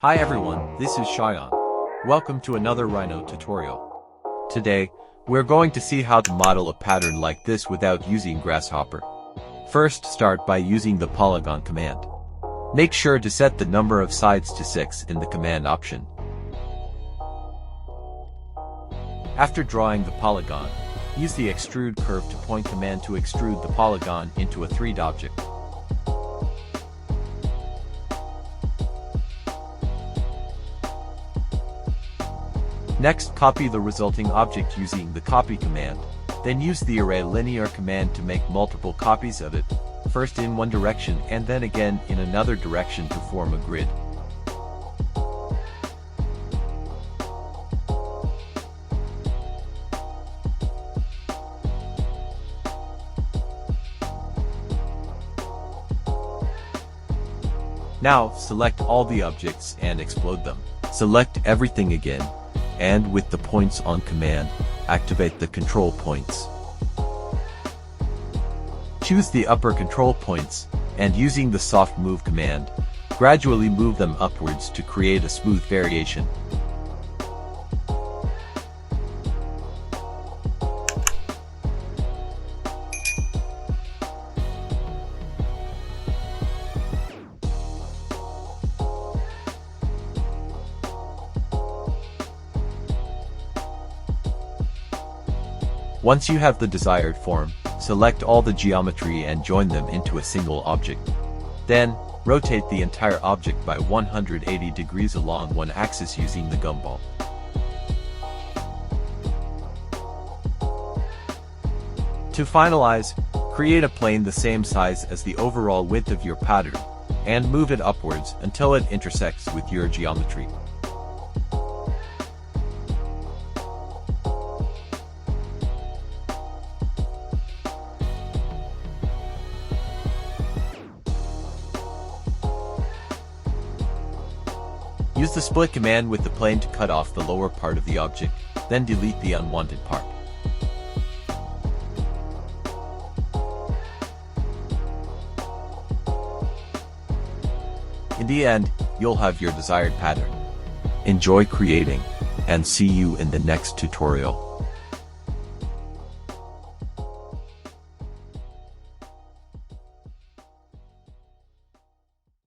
Hi everyone, this is Cheyenne. Welcome to another Rhino tutorial. Today, we're going to see how to model a pattern like this without using Grasshopper. First, start by using the polygon command. Make sure to set the number of sides to 6 in the command option. After drawing the polygon, use the extrude curve to point command to extrude the polygon into a 3D object. Next, copy the resulting object using the copy command. Then use the array linear command to make multiple copies of it, first in one direction and then again in another direction to form a grid. Now, select all the objects and explode them. Select everything again, and with the points on command, activate the control points. Choose the upper control points, and using the soft move command, gradually move them upwards to create a smooth variation. Once you have the desired form, select all the geometry and join them into a single object. Then, rotate the entire object by 180 degrees along one axis using the gumball. To finalize, create a plane the same size as the overall width of your pattern, and move it upwards until it intersects with your geometry. Use the split command with the plane to cut off the lower part of the object, then delete the unwanted part. In the end, you'll have your desired pattern. Enjoy creating, and see you in the next tutorial.